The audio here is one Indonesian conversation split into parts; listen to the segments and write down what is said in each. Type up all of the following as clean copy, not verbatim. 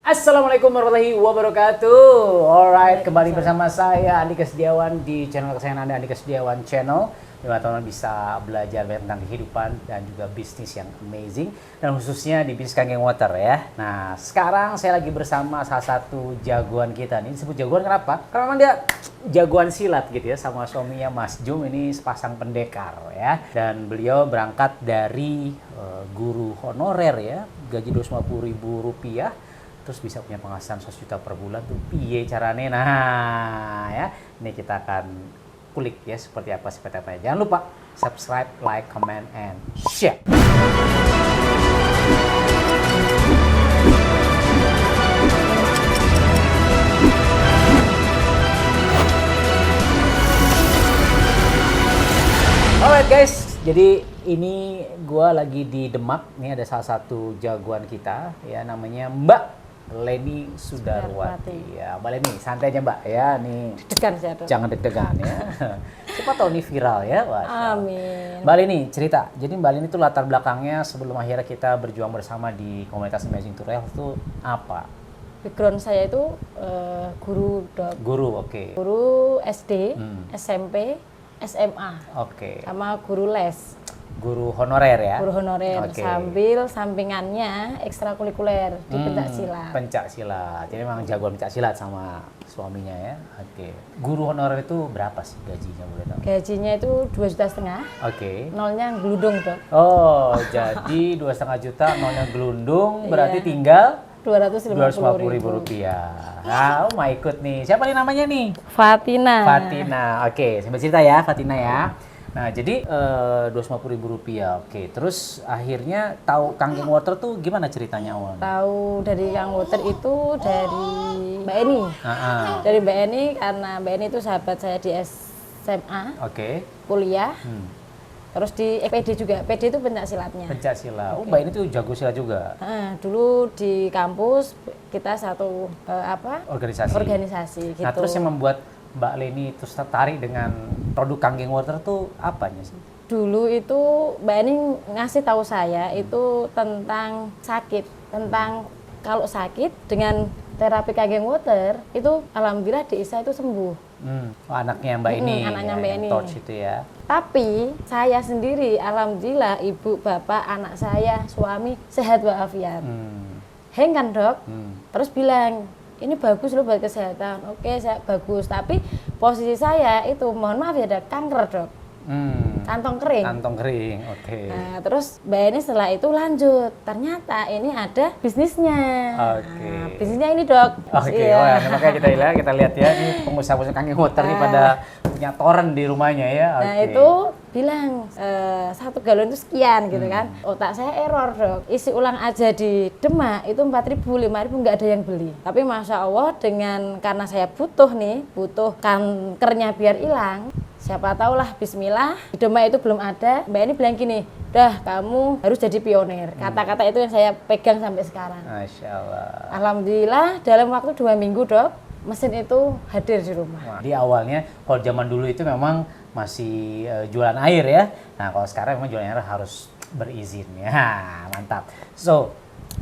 Assalamualaikum warahmatullahi wabarakatuh. Alright, kembali bersama saya Andika Setiawan di channel kesayangan Anda, Andika Setiawan Channel. Di mana teman-teman bisa belajar banyak tentang kehidupan dan juga bisnis yang amazing, dan khususnya di bisnis Kangen Water ya. Nah, sekarang saya lagi bersama salah satu jagoan kita nih. Disebut jagoan kenapa? Karena memang dia jagoan silat gitu ya, sama suaminya Mas Jum, ini sepasang pendekar ya. Dan beliau berangkat dari guru honorer ya, gaji Rp250.000, terus bisa punya penghasilan 100 juta per bulan tuh piye carane. Nah ya, ini kita akan kulik ya seperti apa. Jangan lupa subscribe, like, comment, and share. Alright guys, jadi ini gua lagi di Demak. Ini ada salah satu jagoan kita ya, namanya Mbak Leni Sudarwati. Ya, Mbak Leni, santai aja Mbak ya, nih. Deg-degan saya dong. Jangan deg-degan ya. Siapa tahu ini viral ya. Amin. Mbak Leni, cerita. Jadi Mbak Leni itu latar belakangnya sebelum akhirnya kita berjuang bersama di komunitas Amazing to Health itu apa? Background saya itu guru dok. Guru, oke. Guru SD, SMP, SMA. Oke. Sama guru les. Guru honorer ya? Guru honorer, Oke. sambil sampingannya ekstrakurikuler di pencak silat. Pencak silat. Jadi memang jagoan pencak silat sama suaminya ya. Oke. Guru honorer itu berapa sih gajinya, boleh tahu? Gajinya itu 2,5 juta. Oke. Nolnya geludung dok. Oh, jadi 2,5 juta, nolnya gelundung, berarti Iya. tinggal Rp250.000. Nah, mau ikut nih. Siapa nih namanya nih? Fatina. Fatina. Oke, sambil cerita ya Fatina ya. Nah, jadi Rp250.000. Oke, terus akhirnya tahu Kangen Water tuh gimana ceritanya awalnya? Tahu dari Kang Water itu dari Mbak Eni. Dari Mbak Eni, karena Mbak Eni itu sahabat saya di SMA, Oke. kuliah. Terus di PD juga, PD itu pencak silatnya. Pencak silat. Oh, Mbak ini tuh jago silat juga. Dulu di kampus kita satu organisasi gitu. Nah, terus yang membuat Mbak Leni terus tertarik dengan produk Kangen Water tuh apanya sih? Dulu itu Mbak Eni ngasih tahu saya itu tentang sakit, tentang kalau sakit dengan terapi Kangen Water itu alhamdulillah di Isa itu sembuh. Oh, anaknya Mbak ini. Anaknya ya, Mbak yang ini. Torch itu ya. Tapi saya sendiri alhamdulillah ibu, bapak, anak saya, suami sehat walafiat. Heng kan dok? Terus bilang, ini bagus loh buat kesehatan. Oke, saya bagus. Tapi posisi saya itu mohon maaf ya ada kanker dok. Kantong kering. Kantong kering, oke. Nah, terus Mbak Eni setelah itu lanjut. Ternyata ini ada bisnisnya. Oke. Nah, bisnisnya ini dok. Oke, Iya. wah, makanya kita lihat ya, ini pengusaha-pengusaha Kangen Water ini pada punya toren di rumahnya ya. Nah Oke. itu bilang 1 galon itu sekian gitu kan. Otak saya error dok. Isi ulang aja di Demak itu 4.000, 5.000 nggak ada yang beli. Tapi masya Allah karena saya butuh kankernya biar hilang. Siapa tahu lah Bismillah di Demak itu belum ada. Mbak ini bilang gini, dah kamu harus jadi pionir. Kata-kata itu yang saya pegang sampai sekarang. Masya Allah. Alhamdulillah dalam waktu 2 minggu dok, mesin itu hadir di rumah. Wah, di awalnya kalau zaman dulu itu memang masih jualan air ya. Nah, kalau sekarang memang jualan air harus berizin ya. Mantap. So,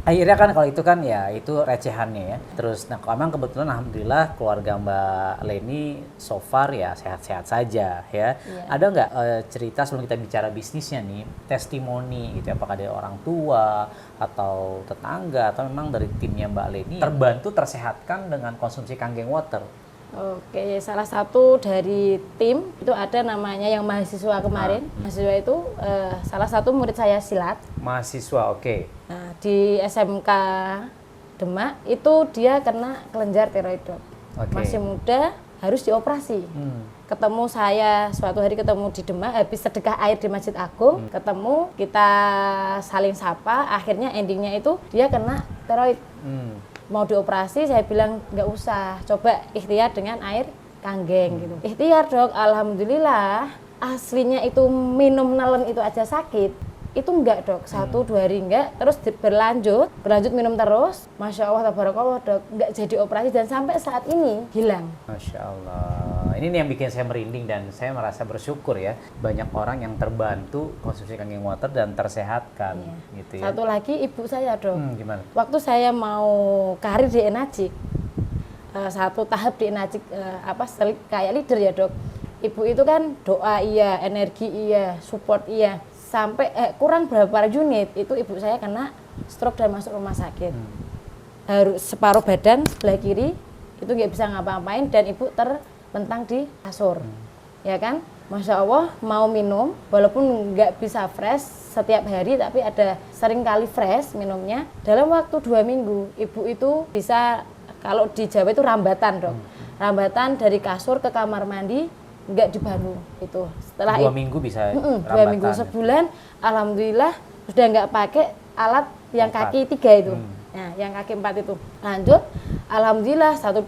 akhirnya kan kalau itu kan ya itu recehannya ya. Terus nah memang kebetulan alhamdulillah keluarga Mbak Leni so far ya sehat-sehat saja ya. Iya. Ada nggak cerita sebelum kita bicara bisnisnya nih, testimoni gitu, apakah dari orang tua atau tetangga atau memang dari timnya Mbak Leni terbantu tersehatkan dengan konsumsi Kangen Water? Oke, salah satu dari tim itu ada namanya yang mahasiswa kemarin. Mahasiswa itu salah satu murid saya silat. Mahasiswa, oke. Nah, di SMK Demak itu dia kena kelenjar tiroid dok. Oke. Masih muda, harus dioperasi. Ketemu saya suatu hari ketemu di Demak habis sedekah air di Masjid Agung. Ketemu, kita saling sapa, akhirnya endingnya itu dia kena tiroid. Mau dioperasi, saya bilang nggak usah, coba ikhtiar dengan air kanggeng gitu. Ikhtiar dok, alhamdulillah aslinya itu minum nelen itu aja sakit. Itu enggak dok, 1-2 hari enggak, terus berlanjut minum terus. Masya Allah, tabarakallah dok, enggak jadi operasi dan sampai saat ini hilang. Masya Allah. ini nih yang bikin saya merinding dan saya merasa bersyukur ya. Banyak orang yang terbantu konsumsi Kangen Water dan tersehatkan gitu ya. Satu lagi ibu saya, Dok. Gimana? Waktu saya mau karir di Enajik, satu tahap di Enajik kayak leader ya, Dok. Ibu itu kan doa iya, energi iya, support iya. Sampai kurang berapa unit itu ibu saya kena stroke dan masuk rumah sakit. Harus separuh badan sebelah kiri itu nggak bisa ngapa-ngapain dan ibu terlentang di kasur. Ya kan? Masya Allah, mau minum walaupun nggak bisa fresh setiap hari tapi ada sering kali fresh minumnya. Dalam waktu 2 minggu ibu itu bisa, kalau di Jawa itu rambatan, Dok. Rambatan dari kasur ke kamar mandi nggak dibangun itu. Setelah 2 minggu bisa 2 rambatan. minggu sebulan, alhamdulillah sudah nggak pakai alat yang 4. kaki 3 itu. Nah, yang kaki 4 itu. Lanjut, alhamdulillah 1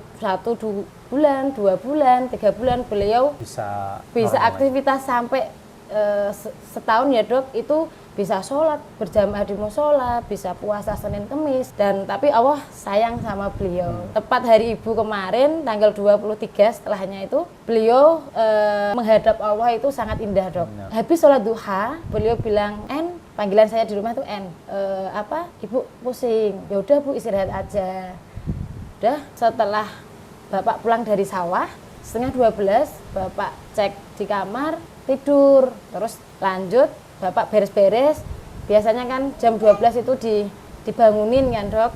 bulan, 2 bulan, 3 bulan beliau bisa aktivitas sampai setahun ya, Dok. Itu bisa sholat berjamaah di musola, bisa puasa Senin Kemis, dan tapi Allah sayang sama beliau. Tepat hari Ibu kemarin tanggal 23 setelahnya itu beliau menghadap Allah itu sangat indah, Dok. Habis sholat duha beliau bilang, panggilan saya di rumah tuh Ibu pusing, ya udah Bu istirahat aja. Udah, setelah Bapak pulang dari sawah setengah 12 Bapak cek di kamar tidur, terus lanjut Bapak beres-beres, biasanya kan jam 12 itu dibangunin kan, Dok.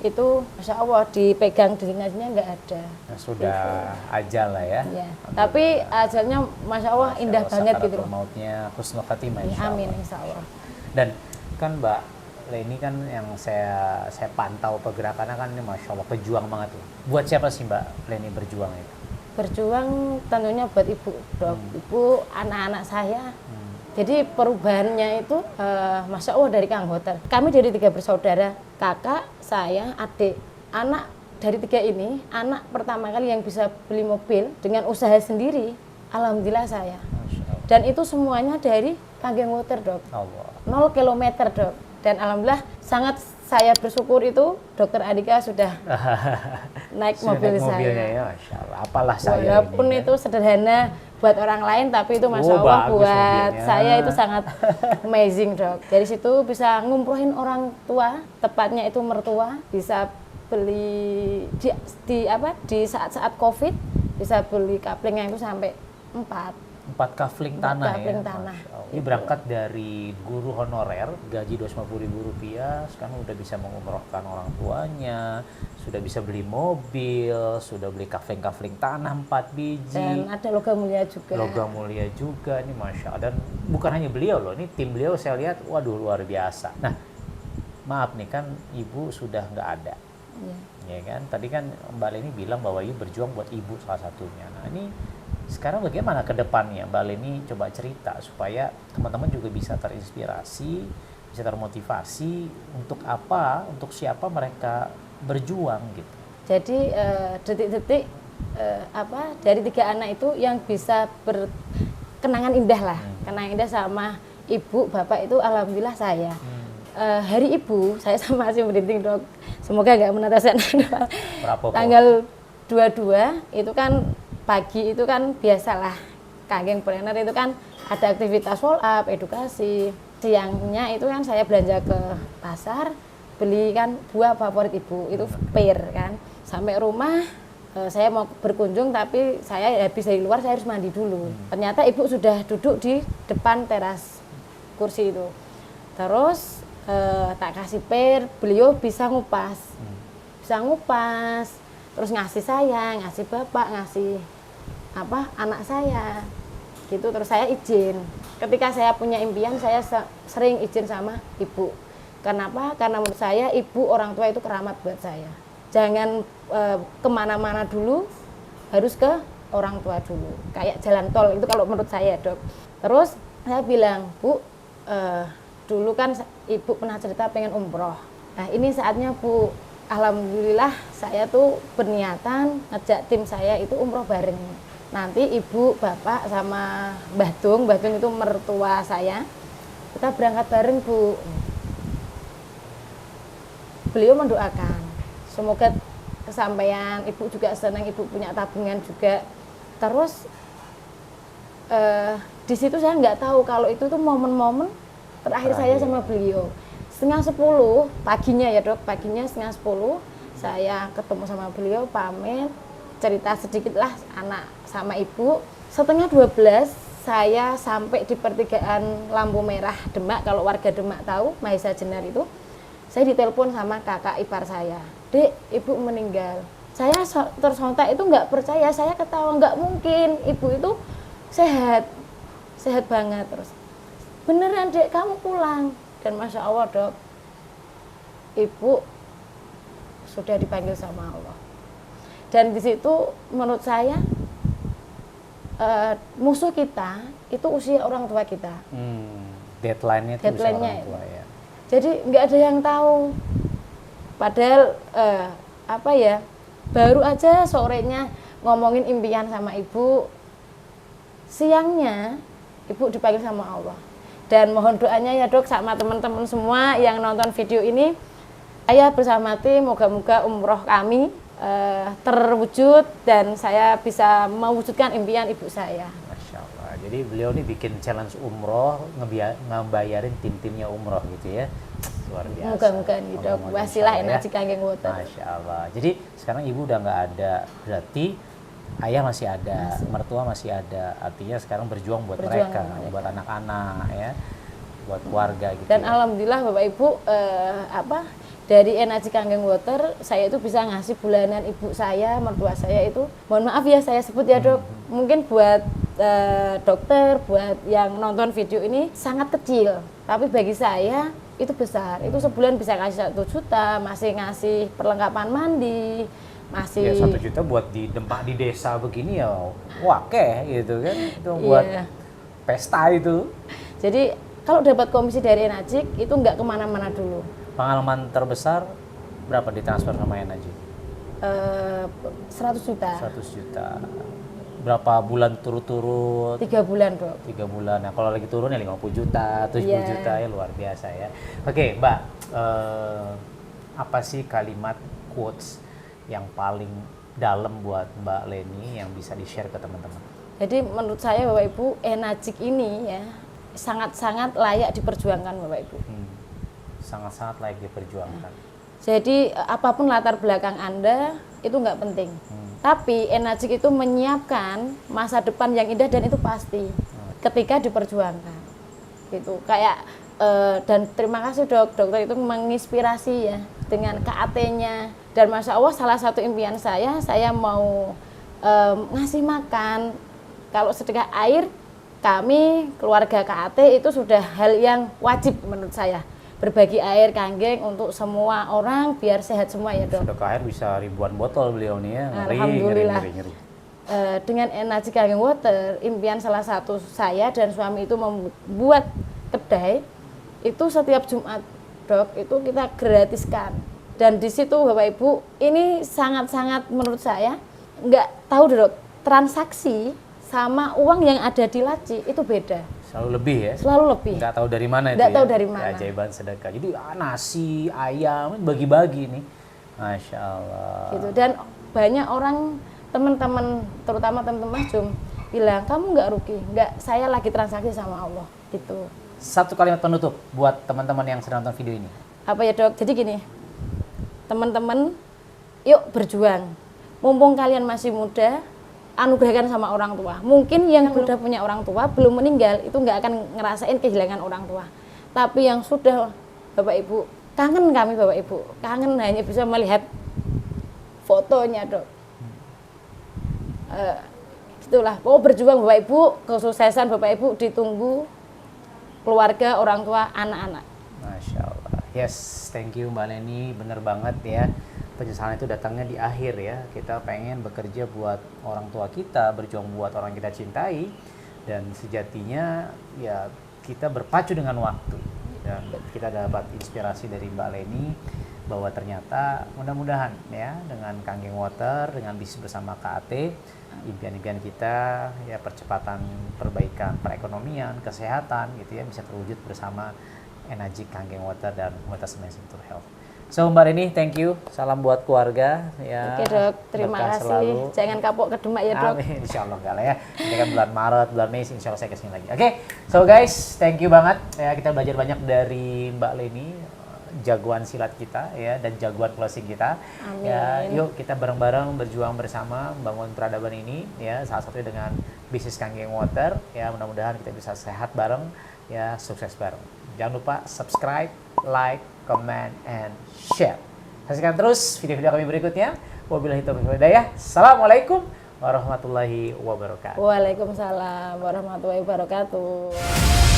Itu Masya Allah dipegang dengannya nggak ada. Sudah ajal lah ya. Ya. Tapi ajalnya Masya Allah indah banget gitu. Mautnya husnul khatimah insya Allah. Amin insya Allah. Dan kan Mbak Leni kan yang saya pantau pergerakannya kan ini Masya Allah pejuang banget loh. Buat siapa sih Mbak Leni berjuang itu? Berjuang tentunya buat Ibu, Dok. Ibu, anak-anak saya. Jadi perubahannya itu Masya Allah dari Kang Hotel. Kami dari 3 bersaudara, kakak, saya, adik. Anak dari 3 ini, anak pertama kali yang bisa beli mobil dengan usaha sendiri, alhamdulillah saya. Dan itu semuanya dari Kangen Water, Dok. Allah. 0 kilometer, Dok. Dan alhamdulillah sangat saya bersyukur itu Dokter Andika sudah naik mobil mobilnya saya. Ya, Masya Allah. Apalah saya Walaupun ini, itu sederhana buat orang lain, tapi itu Masya Allah buat mobilnya. saya itu sangat amazing, Dok. Dari situ bisa ngumrohin orang tua, tepatnya itu mertua, bisa beli di saat-saat COVID, bisa beli kapling yang itu sampai 4 kafling tanah kafling ya. tanah. Ini berangkat dari guru honorer, gaji Rp250.000, sekarang udah bisa mengumrohkan orang tuanya, sudah bisa beli mobil, sudah beli kafling tanah 4 biji. Dan ada logam mulia juga. Logam mulia juga, ini Masya Allah. Dan bukan hanya beliau loh, ini tim beliau saya lihat, waduh luar biasa. Nah, maaf nih kan Ibu sudah nggak ada. Ya kan, tadi kan Mbak Leni bilang bahwa Ibu berjuang buat Ibu salah satunya. Nah ini sekarang bagaimana ke depannya Mbak Leni, coba cerita supaya teman-teman juga bisa terinspirasi, bisa termotivasi untuk apa, untuk siapa mereka berjuang gitu. Jadi detik-detik dari 3 anak itu yang bisa berkenangan indah lah, kenangan indah sama Ibu, Bapak itu alhamdulillah saya. Hari Ibu saya sama masih merinding, Dok. Semoga nggak menetesan. Tanggal 22 itu kan pagi itu kan biasalah Kangen Planner itu kan ada aktivitas follow up, edukasi. Siangnya itu kan saya belanja ke pasar, beli kan buah favorit Ibu, itu pear kan. Sampai rumah saya mau berkunjung tapi saya habis dari luar saya harus mandi dulu. Ternyata Ibu sudah duduk di depan teras kursi itu. Terus tak kasih pear, beliau bisa ngupas. Terus ngasih saya, ngasih bapak, ngasih anak saya gitu. Terus saya izin, ketika saya punya impian saya sering izin sama Ibu. Kenapa? Karena menurut saya Ibu, orang tua itu keramat buat saya. Jangan kemana-mana dulu, harus ke orang tua dulu, kayak jalan tol itu kalau menurut saya, Dok. Terus saya bilang, Bu, dulu kan Ibu pernah cerita pengen umroh. Nah ini saatnya, Bu. Alhamdulillah saya tuh berniatan ngajak tim saya itu umroh bareng. Nanti Ibu, Bapak sama Mbah Dung itu mertua saya, kita berangkat bareng, Bu. Beliau mendoakan semoga kesampaian, Ibu juga senang, Ibu punya tabungan juga. Terus di situ saya nggak tahu kalau itu tuh momen-momen terakhir saya sama beliau. 9:30 paginya ya dok, paginya 9:30 saya ketemu sama beliau, pamit, cerita sedikit lah anak sama ibu. 11:30 saya sampai di pertigaan lampu merah Demak. Kalau warga Demak tahu Mahesa Jenar itu, saya ditelepon sama kakak ipar saya, "Dek, ibu meninggal." Saya tersontak itu nggak percaya, saya ketawa, nggak mungkin, ibu itu sehat banget. Terus, "Beneran dek, kamu pulang?" Dan Masya Allah dok, ibu sudah dipanggil sama Allah. Dan di situ menurut saya musuh kita itu usia orang tua kita. Deadline-nya itu usia orang tua ya. Jadi nggak ada yang tahu. Padahal baru aja sorenya ngomongin impian sama ibu, siangnya ibu dipanggil sama Allah. Dan mohon doanya ya dok sama teman-teman semua yang nonton video ini, saya bersama tim moga-moga umroh kami terwujud dan saya bisa mewujudkan impian ibu saya. Masya Allah. Jadi beliau ini bikin challenge umroh, ngebayarin tim-timnya umroh gitu ya. Luar biasa. Moga-moga nih dok, wasilah energi kanggeng water. Masya Allah. Jadi sekarang ibu udah nggak ada, berarti ayah masih ada, mertua masih ada. Artinya sekarang berjuang buat mereka, buat anak-anak ya, buat keluarga gitu. Dan ya. alhamdulillah Bapak Ibu dari energi kanggeng water saya itu bisa ngasih bulanan ibu saya, mertua saya itu. Mohon maaf ya saya sebut ya dok. Mungkin buat dokter, buat yang nonton video ini sangat kecil, tapi bagi saya itu besar. Itu sebulan bisa kasih 1 juta, masih ngasih perlengkapan mandi, masih ya 1 juta buat di Demak di desa begini ya wakeh gitu kan, itu buat pesta itu. Jadi kalau dapat komisi dari Enajik itu nggak kemana-mana dulu. Pengalaman terbesar berapa ditransfer sama Enajik? 100 juta. 100 juta. Berapa bulan turut-turut? 3 bulan dok. 3 bulan. Nah kalau lagi turun ya 50 juta, 70 juta ya luar biasa ya. Oke Mbak, apa sih kalimat quotes yang paling dalam buat Mbak Leni yang bisa di-share ke teman-teman? Jadi menurut saya Bapak Ibu, Enajik ini ya sangat-sangat layak diperjuangkan Bapak Ibu. Sangat-sangat layak diperjuangkan. Jadi apapun latar belakang Anda itu nggak penting. Tapi Enajik itu menyiapkan masa depan yang indah dan itu pasti ketika diperjuangkan. Gitu. Kayak dan terima kasih dokter itu menginspirasi ya dengan KAT-nya. Dan Masya Allah salah satu impian saya mau ngasih makan. Kalau sedekah air, kami keluarga KAT itu sudah hal yang wajib menurut saya. Berbagi air kanggeng untuk semua orang biar sehat semua ya dok. Sedekah air bisa ribuan botol beliau nih ya. Alhamdulillah. Ngeri. Dengan energi kanggeng water, impian salah satu saya dan suami itu membuat kedai itu setiap Jumat dok itu kita gratiskan. Dan di situ Bapak Ibu ini sangat-sangat menurut saya nggak tahu dok, transaksi sama uang yang ada di laci itu beda. Selalu lebih ya? Selalu lebih. Nggak tahu dari mana itu. Nggak tahu ya? dari mana. Keajaiban sedekah. Jadi nasi, ayam, bagi-bagi nih. Masya Allah. Gitu. Dan banyak orang, teman-teman, terutama teman-teman Masjum, bilang, kamu nggak rugi. Nggak, saya lagi transaksi sama Allah. Gitu. Satu kalimat penutup buat teman-teman yang sedang nonton video ini. Apa ya dok? Jadi gini, teman-teman, yuk berjuang. Mumpung kalian masih muda, anugerahkan sama orang tua. Mungkin yang sudah punya orang tua belum meninggal itu nggak akan ngerasain kehilangan orang tua. Tapi yang sudah Bapak Ibu kangen, kami Bapak Ibu kangen hanya bisa melihat fotonya dok. Itulah. Berjuang Bapak Ibu, kesuksesan Bapak Ibu ditunggu keluarga, orang tua, anak-anak. Masya Allah. Yes, thank you Mbak Leni, bener banget ya. Penyesalan itu datangnya di akhir ya. Kita pengen bekerja buat orang tua kita, berjuang buat orang kita cintai, dan sejatinya ya kita berpacu dengan waktu. Dan kita dapat inspirasi dari Mbak Leni bahwa ternyata mudah-mudahan ya dengan Kanggeng Water, dengan bisnis bersama KAT, impian-impian kita ya percepatan perbaikan perekonomian, kesehatan gitu ya bisa terwujud bersama Enajik Kanggeng Water dan Water Semen Sentur Health. So Mbak Rini, thank you. Salam buat keluarga ya. Oke dok, terima Berkah kasih. selalu. Jangan kapok ke Demak ya dok. Amin, insya Allah enggak lah ya. Ini kan bulan Maret, bulan Mei, insya Allah saya kesini lagi. Oke, so guys, thank you banget. Ya, kita belajar banyak dari Mbak Leni, jagoan silat kita ya dan jagoan closing kita. Amin. Ya, yuk kita bareng-bareng berjuang bersama membangun peradaban ini ya. Salah satunya dengan bisnis Kanggeng Water ya. Mudah-mudahan kita bisa sehat bareng ya, sukses bareng. Jangan lupa subscribe, like, comment, and share. Saksikan terus video-video kami berikutnya. Wabillahi taufiq wal hidayah. Assalamualaikum warahmatullahi wabarakatuh. Waalaikumsalam warahmatullahi wabarakatuh.